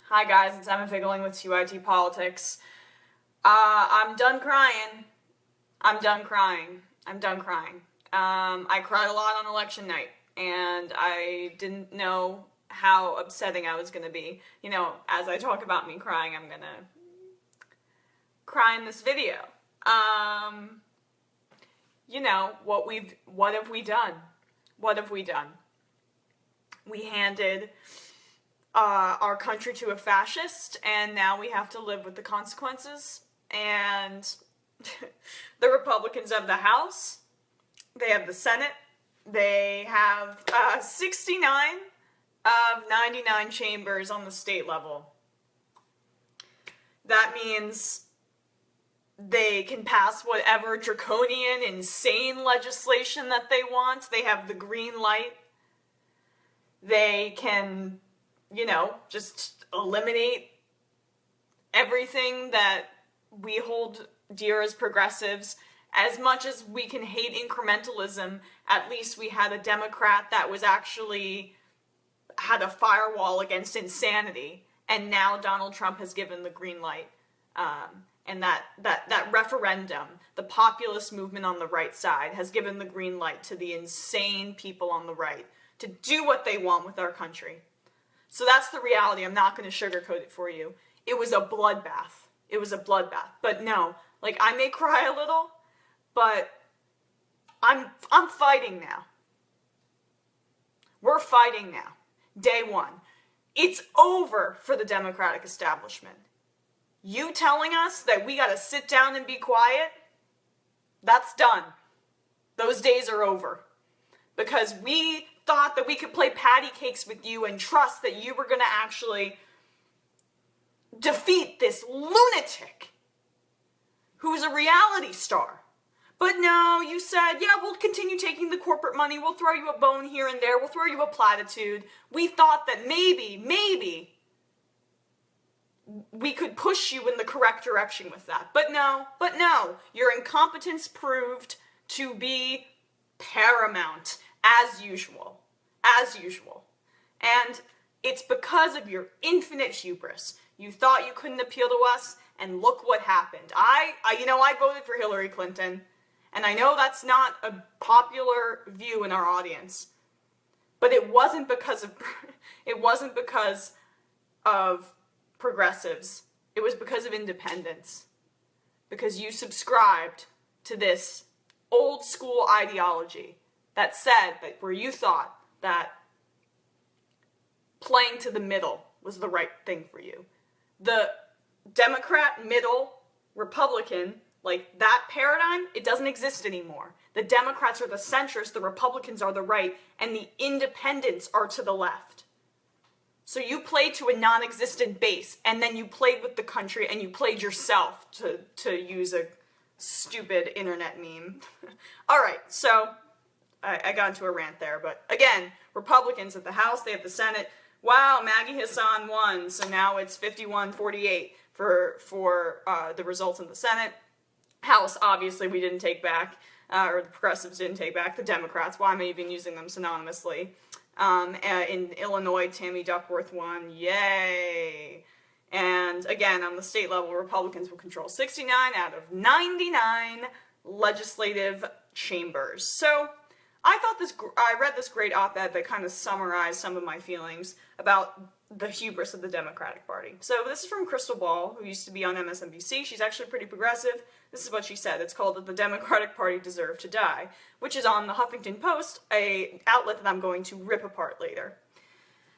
Hi guys, it's Emma Figgling with TYT Politics. I'm done crying. I'm done crying. I cried a lot on election night, and I didn't know how upsetting I was going to be. You know, as I talk about me crying, I'm going to cry in this video. You know, what have we done? What have we done? We handed our country to a fascist, and now we have to live with the consequences. And the Republicans have the House, they have the Senate, they have 69 of 99 chambers on the state level. That means they can pass whatever draconian, insane legislation that they want. They have the green light. They can, you know, just eliminate everything that we hold dear as progressives. As much as we can hate incrementalism, at least we had a Democrat that was actually had a firewall against insanity. And now Donald Trump has given the green light. And that referendum, the populist movement on the right side, has given the green light to the insane people on the right to do what they want with our country. So that's the reality. I'm not going to sugarcoat it for you. It was a bloodbath. It was a bloodbath. But no, like, I may cry a little, but I'm fighting now. We're fighting now. Day one. It's over for the Democratic establishment. You telling us that we got to sit down and be quiet? That's done. Those days are over. Because we thought that we could play patty cakes with you and trust that you were going to actually defeat this lunatic who's a reality star. But no, you said, yeah, we'll continue taking the corporate money, we'll throw you a bone here and there, we'll throw you a platitude. We thought that maybe we could push you in the correct direction with that. But no, your incompetence proved to be paramount, as usual. And it's because of your infinite hubris. You thought you couldn't appeal to us, and look what happened. I voted for Hillary Clinton, and I know that's not a popular view in our audience, but it wasn't because of progressives. It was because of independents. Because you subscribed to this old school ideology that said that where you thought that playing to the middle was the right thing for you. The Democrat, middle, Republican, like that paradigm, it doesn't exist anymore. The Democrats are the centrists, the Republicans are the right, and the independents are to the left. So you played to a non-existent base, and then you played with the country, and you played yourself, to use a stupid internet meme. All right, so I got into a rant there, but again, Republicans at the House, they have the Senate. Wow, Maggie Hassan won, so now it's 51-48 for the results in the Senate. House, obviously, we didn't take back, or the progressives didn't take back. The Democrats, why am I even using them synonymously? In Illinois, Tammy Duckworth won, yay! And again, on the state level, Republicans will control 69 out of 99 legislative chambers. So I read this great op-ed that kind of summarized some of my feelings about the hubris of the Democratic Party. So this is from Crystal Ball, who used to be on MSNBC. She's actually pretty progressive. This is what she said. It's called "The Democratic Party Deserved to Die," which is on the Huffington Post, an outlet that I'm going to rip apart later.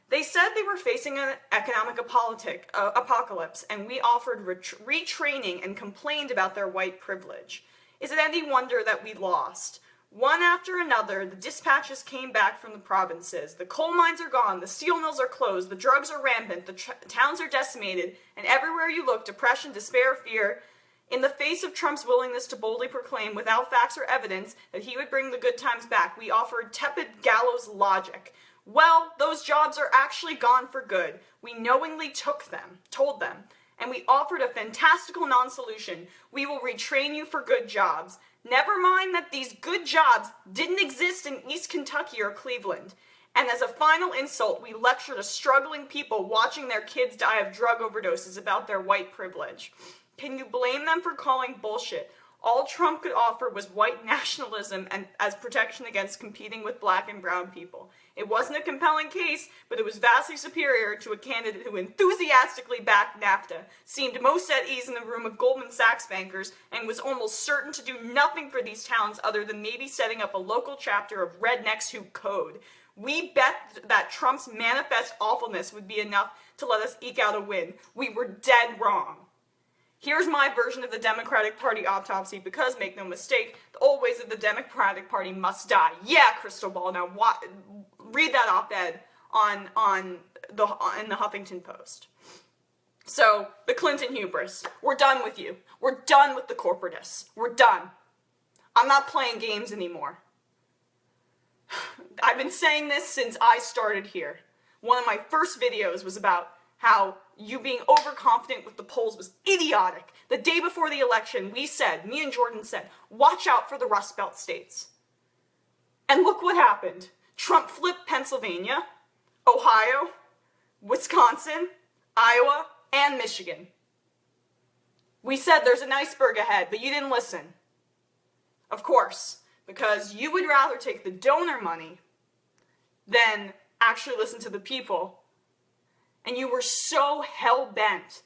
They said they were facing an economic apocalypse, and we offered retraining and complained about their white privilege. Is it any wonder that we lost? One after another, the dispatches came back from the provinces. The coal mines are gone, the steel mills are closed, the drugs are rampant, the towns are decimated, and everywhere you look, depression, despair, fear. In the face of Trump's willingness to boldly proclaim, without facts or evidence, that he would bring the good times back, we offered tepid gallows logic. Well, those jobs are actually gone for good. We knowingly told them, and we offered a fantastical non-solution. We will retrain you for good jobs. Never mind that these good jobs didn't exist in East Kentucky or Cleveland. And as a final insult, we lecture to struggling people watching their kids die of drug overdoses about their white privilege. Can you blame them for calling bullshit? All Trump could offer was white nationalism and as protection against competing with black and brown people. It wasn't a compelling case, but it was vastly superior to a candidate who enthusiastically backed NAFTA, seemed most at ease in the room of Goldman Sachs bankers, and was almost certain to do nothing for these towns other than maybe setting up a local chapter of Rednecks Who Code. We bet that Trump's manifest awfulness would be enough to let us eke out a win. We were dead wrong. Here's my version of the Democratic Party autopsy, because, make no mistake, the old ways of the Democratic Party must die. Yeah, Crystal Ball, now read that op-ed in the Huffington Post. So, the Clinton hubris. We're done with you. We're done with the corporatists. We're done. I'm not playing games anymore. I've been saying this since I started here. One of my first videos was about how you being overconfident with the polls was idiotic. The day before the election, me and Jordan said, watch out for the Rust Belt states. And look what happened. Trump flipped Pennsylvania, Ohio, Wisconsin, Iowa, and Michigan. We said there's an iceberg ahead, but you didn't listen. Of course, because you would rather take the donor money than actually listen to the people. And you were so hell-bent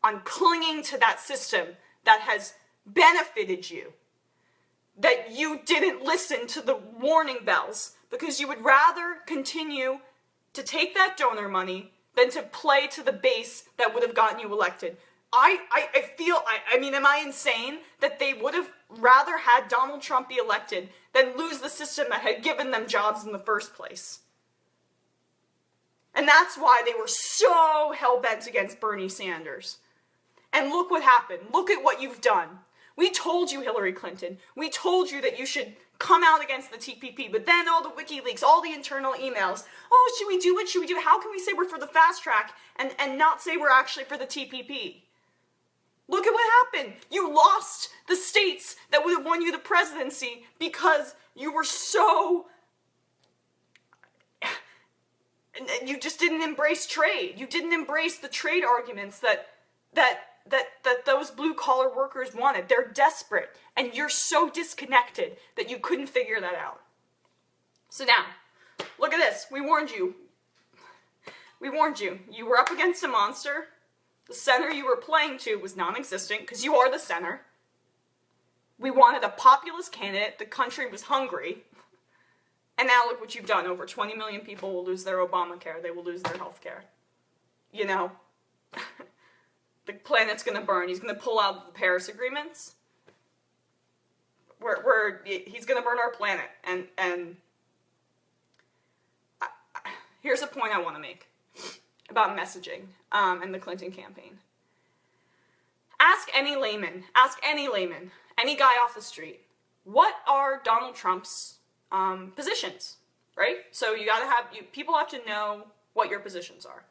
on clinging to that system that has benefited you that you didn't listen to the warning bells, because you would rather continue to take that donor money than to play to the base that would have gotten you elected. I mean, am I insane that they would have rather had Donald Trump be elected than lose the system that had given them jobs in the first place? And that's why they were so hell-bent against Bernie Sanders. And look what happened. Look at what you've done. We told you, Hillary Clinton. We told you that you should come out against the TPP. But then all the WikiLeaks, all the internal emails. Oh, should we do it? Should we do it? How can we say we're for the fast track and not say we're actually for the TPP? Look at what happened. You lost the states that would have won you the presidency because you were so... And you just didn't embrace trade. You didn't embrace the trade arguments that those blue-collar workers wanted. They're desperate, and you're so disconnected that you couldn't figure that out. So now, look at this. We warned you. We warned you. You were up against a monster. The center you were playing to was non-existent, because you are the center. We wanted a populist candidate. The country was hungry. And now look what you've done. Over 20 million people will lose their Obamacare. They will lose their health care. You know, the planet's going to burn. He's going to pull out the Paris agreements. He's going to burn our planet. And here's a point I want to make about messaging and the Clinton campaign. Ask any layman, any guy off the street, what are Donald Trump's positions, right? So people have to know what your positions are.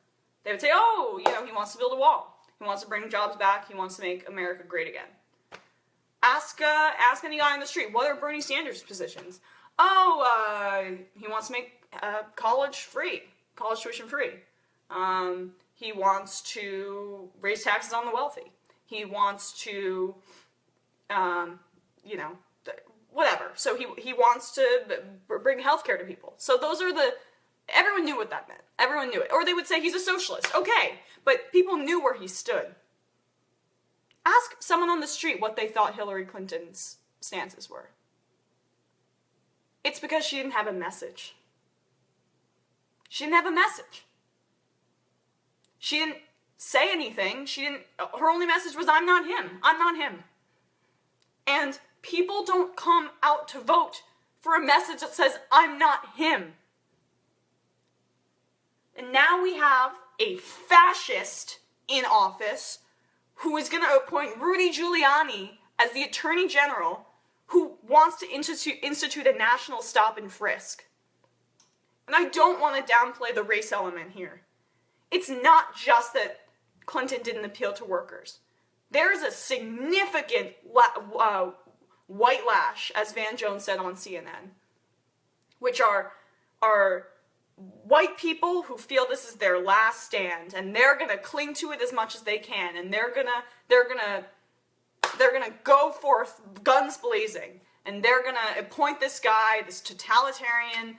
They would say, oh, you know, he wants to build a wall. He wants to bring jobs back. He wants to make America great again. Ask any guy on the street, what are Bernie Sanders' positions? Oh, he wants to make college tuition free. He wants to raise taxes on the wealthy. He wants to, whatever. So he wants to bring healthcare to people. So everyone knew what that meant. Everyone knew it. Or they would say he's a socialist. Okay, but people knew where he stood. Ask someone on the street what they thought Hillary Clinton's stances were. It's because she didn't have a message. She didn't have a message. She didn't say anything. Her only message was, I'm not him. I'm not him. And people don't come out to vote for a message that says, I'm not him. And now we have a fascist in office who is going to appoint Rudy Giuliani as the Attorney General, who wants to institute a national stop and frisk. And I don't want to downplay the race element here. It's not just that Clinton didn't appeal to workers. There's a significant white lash, as Van Jones said on CNN, which are white people who feel this is their last stand, and they're gonna cling to it as much as they can, and they're gonna go forth guns blazing, and they're gonna appoint this guy, this totalitarian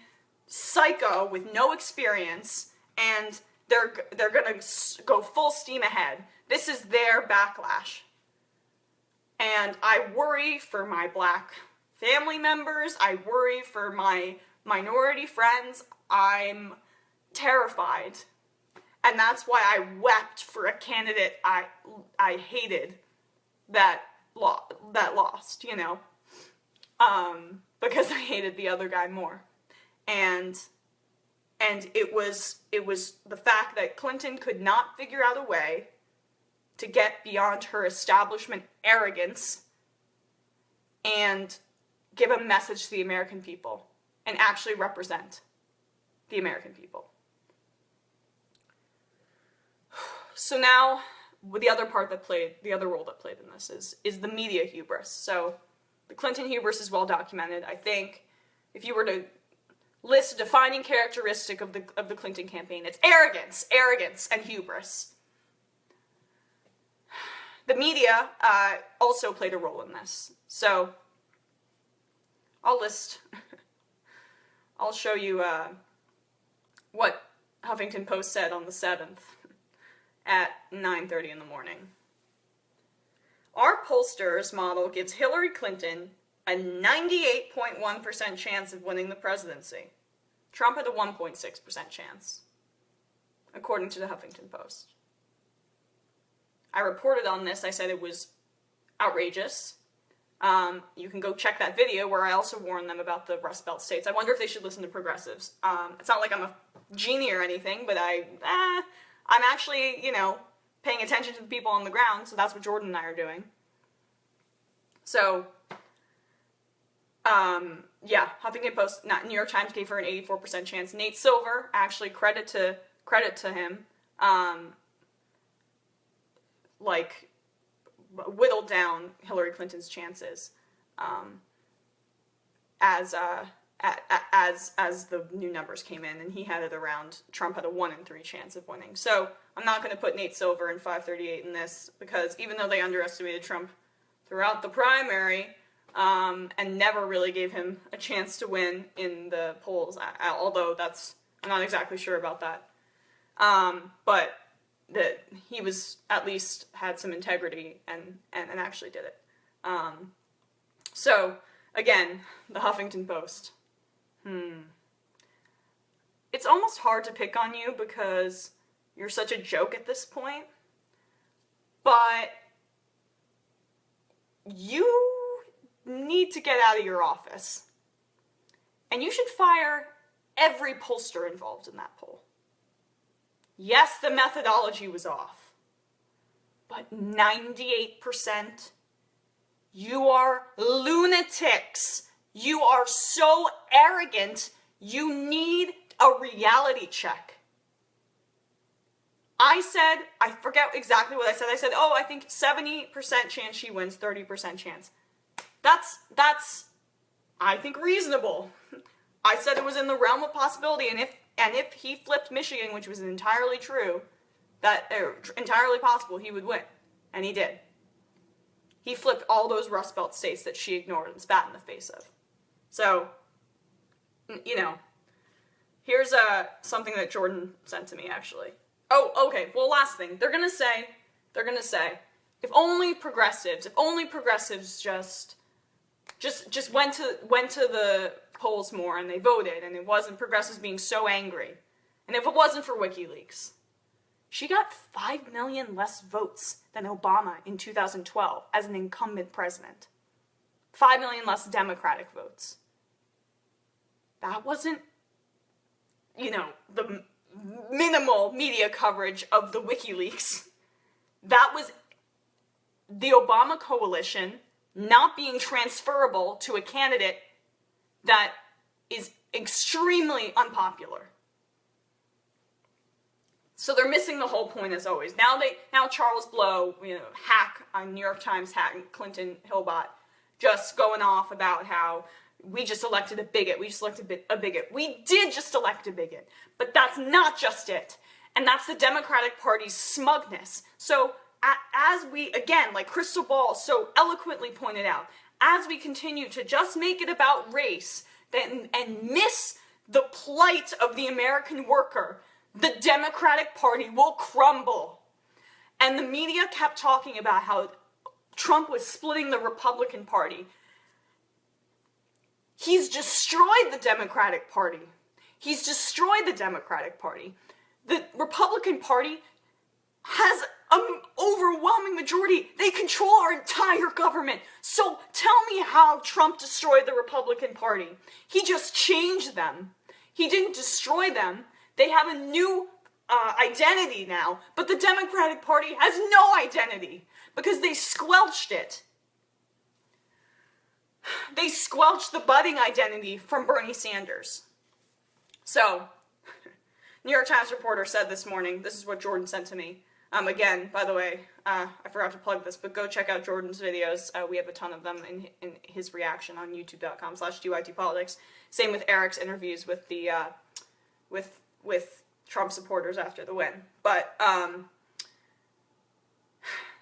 psycho with no experience, and they're gonna go full steam ahead. This is their backlash. And I worry for my black family members. I worry for my minority friends. I'm terrified. And that's why I wept for a candidate I hated that lost, you know? Because I hated the other guy more. And it was the fact that Clinton could not figure out a way to get beyond her establishment arrogance and give a message to the American people and actually represent the American people. So now, the other role that played in this is the media hubris. So the Clinton hubris is well documented. I think if you were to list a defining characteristic of the Clinton campaign, it's arrogance, and hubris. The media also played a role in this. So I'll show you what Huffington Post said on the 7th at 9:30 in the morning. Our pollsters model gives Hillary Clinton a 98.1% chance of winning the presidency. Trump had a 1.6% chance, according to the Huffington Post. I reported on this. I said it was outrageous. You can go check that video where I also warned them about the Rust Belt states. I wonder if they should listen to progressives. It's not like I'm a genie or anything, but I'm actually, you know, paying attention to the people on the ground, so that's what Jordan and I are doing. So, yeah, Huffington Post, New York Times gave her an 84% chance. Nate Silver, actually, credit to him, like, whittled down Hillary Clinton's chances, as the new numbers came in, and he had it around, Trump had a 1 in 3 chance of winning. So I'm not going to put Nate Silver and 538 in this, because even though they underestimated Trump throughout the primary, and never really gave him a chance to win in the polls, although I'm not exactly sure about that, but that he was, at least had some integrity and actually did it. So, again, the Huffington Post. It's almost hard to pick on you because you're such a joke at this point, but you need to get out of your office. And you should fire every pollster involved in that poll. Yes, the methodology was off, but 98%, you are lunatics. You are so arrogant, you need a reality check. I forget exactly what I said. I said, I think 70% chance she wins, 30% chance. That's, I think, reasonable. I said it was in the realm of possibility, and if he flipped Michigan, which was entirely true, entirely possible, he would win. And he did. He flipped all those Rust Belt states that she ignored and spat in the face of. So, you know, here's something that Jordan sent to me, actually. Oh, okay, well, last thing. They're gonna say, if only progressives just went to the polls more and they voted, and it wasn't progressives being so angry, and if it wasn't for WikiLeaks, she got 5 million less votes than Obama in 2012 as an incumbent president. 5 million less Democratic votes. That wasn't, you know, the minimal media coverage of the WikiLeaks. That was the Obama coalition not being transferable to a candidate that is extremely unpopular. So they're missing the whole point, as always. Now Charles Blow, hack on New York Times hack Clinton Hillbot, just going off about how we just elected a bigot, we just elected a bigot. We did just elect a bigot, but that's not just it. And that's the Democratic Party's smugness. So as we, again, like Crystal Ball so eloquently pointed out, as we continue to just make it about race and miss the plight of the American worker, the Democratic Party will crumble. And the media kept talking about how Trump was splitting the Republican Party. He's destroyed the Democratic Party. He's destroyed the Democratic Party. The Republican Party has an overwhelming majority. They control our entire government. So tell me how Trump destroyed the Republican Party. He just changed them. He didn't destroy them. They have a new identity now, but the Democratic Party has no identity because they squelched it. They squelched the budding identity from Bernie Sanders. So, New York Times reporter said this morning, this is what Jordan sent to me. Again, by the way, I forgot to plug this, but go check out Jordan's videos. We have a ton of them in his reaction on youtube.com/DYTpolitics. Same with Eric's interviews with the, with Trump supporters after the win. But,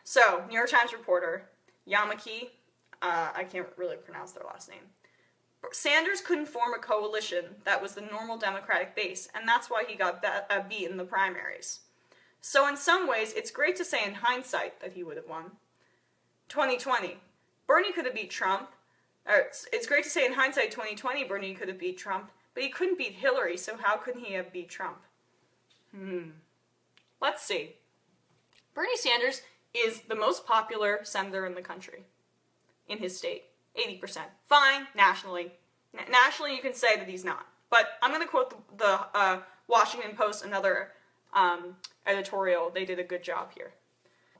so, New York Times reporter, Yamaki, I can't really pronounce their last name. Sanders couldn't form a coalition that was the normal Democratic base, and that's why he got beat in the primaries. So in some ways, it's great to say in hindsight that he would have won. 2020. Bernie could have beat Trump. It's great to say in hindsight 2020 Bernie could have beat Trump, but he couldn't beat Hillary, so how could he have beat Trump? Let's see. Bernie Sanders is the most popular senator in the country, in his state. 80%. Fine, nationally. Nationally, you can say that he's not. But I'm going to quote the Washington Post, another editorial. They did a good job here.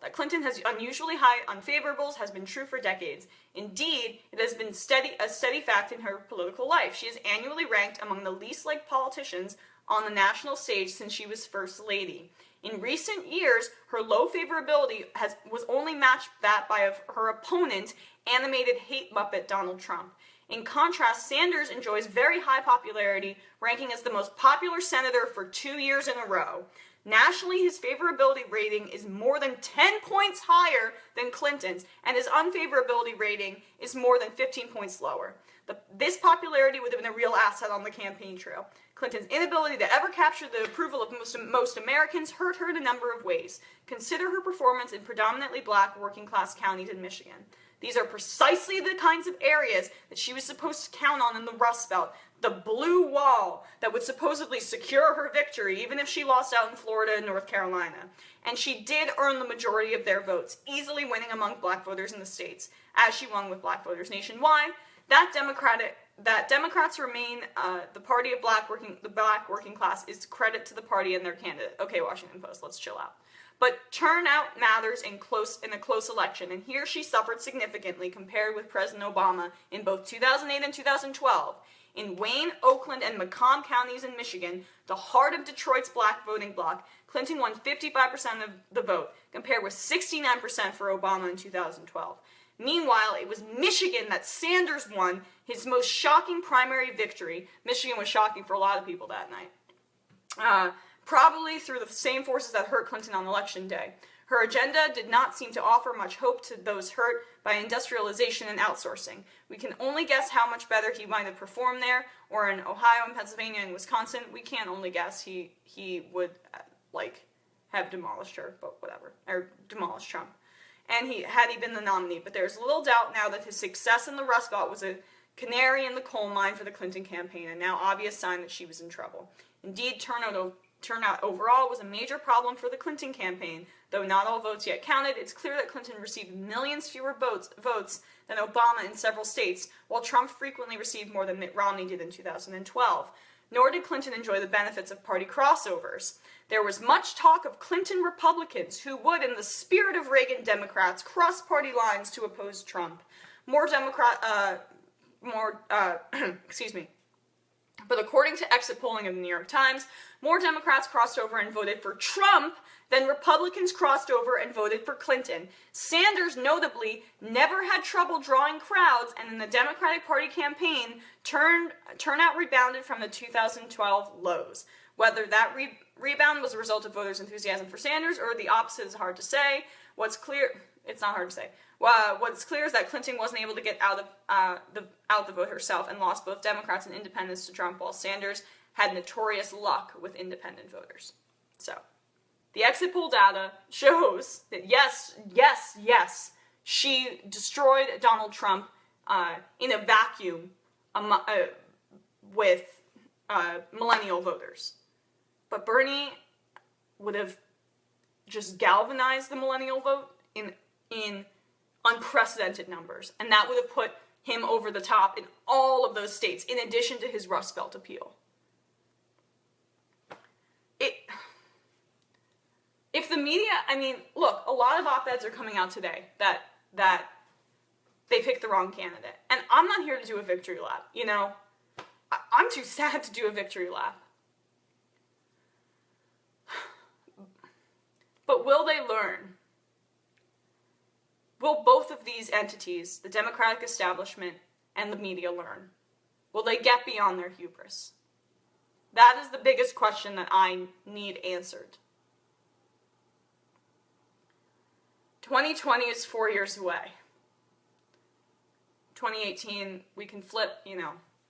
That Clinton has unusually high unfavorables has been true for decades. Indeed, it has been a steady fact in her political life. She is annually ranked among the least liked politicians on the national stage since she was First Lady. In recent years, her low favorability was only matched that by her opponent, animated hate muppet Donald Trump. In contrast, Sanders enjoys very high popularity, ranking as the most popular senator for 2 years in a row. Nationally, his favorability rating is more than 10 points higher than Clinton's, and his unfavorability rating is more than 15 points lower. This popularity would have been a real asset on the campaign trail. Clinton's inability to ever capture the approval of most Americans hurt her in a number of ways. Consider her performance in predominantly black working-class counties in Michigan. These are precisely the kinds of areas that she was supposed to count on in the Rust Belt, the blue wall that would supposedly secure her victory even if she lost out in Florida and North Carolina. And she did earn the majority of their votes, easily winning among black voters in the states, as she won with black voters nationwide. That Democrats remain the party of the black working class is credit to the party and their candidate. Okay, Washington Post, let's chill out. But turnout matters in a close election, and here she suffered significantly compared with President Obama in both 2008 and 2012. In Wayne, Oakland, and Macomb counties in Michigan, the heart of Detroit's black voting bloc, Clinton won 55% of the vote, compared with 69% for Obama in 2012. Meanwhile, it was Michigan that Sanders won his most shocking primary victory. Michigan was shocking for a lot of people that night. Probably through the same forces that hurt Clinton on Election Day. Her agenda did not seem to offer much hope to those hurt by industrialization and outsourcing. We can only guess how much better he might have performed there, or in Ohio and Pennsylvania and Wisconsin. We can't only guess he would, have demolished her, but whatever. Or demolished Trump. And had he been the nominee. But there's little doubt now that his success in the Rust Belt was a canary in the coal mine for the Clinton campaign, and now obvious sign that she was in trouble. Indeed, turnout overall was a major problem for the Clinton campaign. Though not all votes yet counted, it's clear that Clinton received millions fewer votes than Obama in several states, while Trump frequently received more than Mitt Romney did in 2012. Nor did Clinton enjoy the benefits of party crossovers. There was much talk of Clinton Republicans who would, in the spirit of Reagan Democrats, cross party lines to oppose Trump. But according to exit polling of the New York Times, more Democrats crossed over and voted for Trump than Republicans crossed over and voted for Clinton. Sanders, notably, never had trouble drawing crowds, and in the Democratic Party campaign, turnout rebounded from the 2012 lows. Whether that rebound was a result of voters' enthusiasm for Sanders or the opposite is hard to say. It's not hard to say. What's clear is that Clinton wasn't able to get out the vote herself and lost both Democrats and independents to Trump, while Sanders had notorious luck with independent voters. So, the exit poll data shows that yes, she destroyed Donald Trump in a vacuum with millennial voters. But Bernie would have just galvanized the millennial vote in unprecedented numbers, and that would have put him over the top in all of those states, in addition to his Rust Belt appeal. If the media, look, a lot of op-eds are coming out today that they picked the wrong candidate, and I'm not here to do a victory lap, you know? I'm too sad to do a victory lap. But will they learn? Will both of these entities, the Democratic establishment and the media, learn? Will they get beyond their hubris? That is the biggest question that I need answered. 2020 is 4 years away. 2018, we can flip,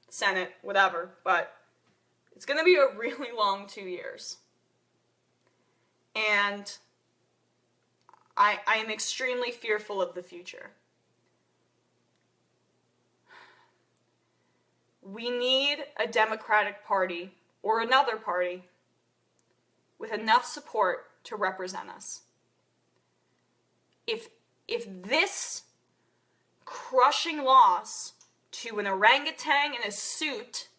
Senate, whatever, but it's going to be a really long 2 years. And I am extremely fearful of the future. We need a Democratic Party or another party with enough support to represent us. If this crushing loss to an orangutan in a suit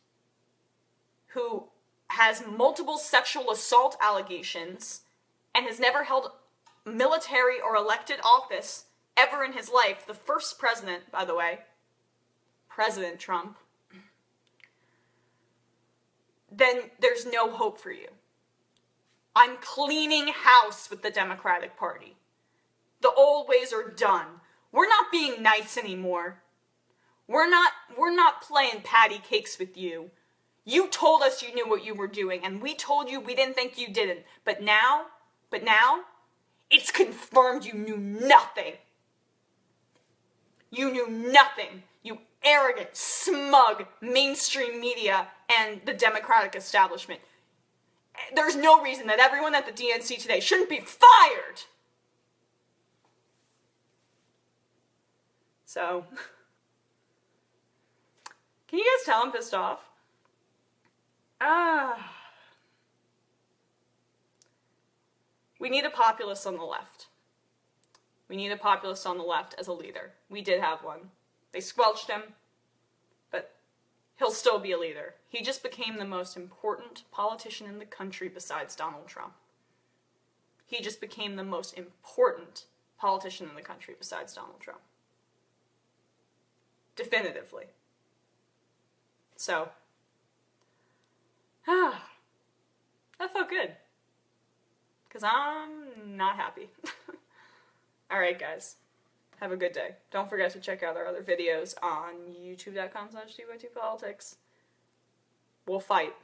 who has multiple sexual assault allegations and has never held military or elected office ever in his life, the first president, by the way, President Trump, then there's no hope for you. I'm cleaning house with the Democratic Party. The old ways are done. We're not being nice anymore. We're not playing patty cakes with you. You told us you knew what you were doing, and we told you we didn't think you didn't. But now, it's confirmed you knew nothing. You knew nothing. You arrogant, smug mainstream media and the Democratic establishment. There's no reason that everyone at the DNC today shouldn't be fired. So, can you guys tell I'm pissed off? We need a populist on the left. We need a populist on the left as a leader. We did have one. They squelched him, but he'll still be a leader. He just became the most important politician in the country besides Donald Trump. He just became the most important politician in the country besides Donald Trump. Definitively. So, that felt good. Because I'm not happy. Alright, guys. Have a good day. Don't forget to check out our other videos on youtube.com/2x2politics. We'll fight.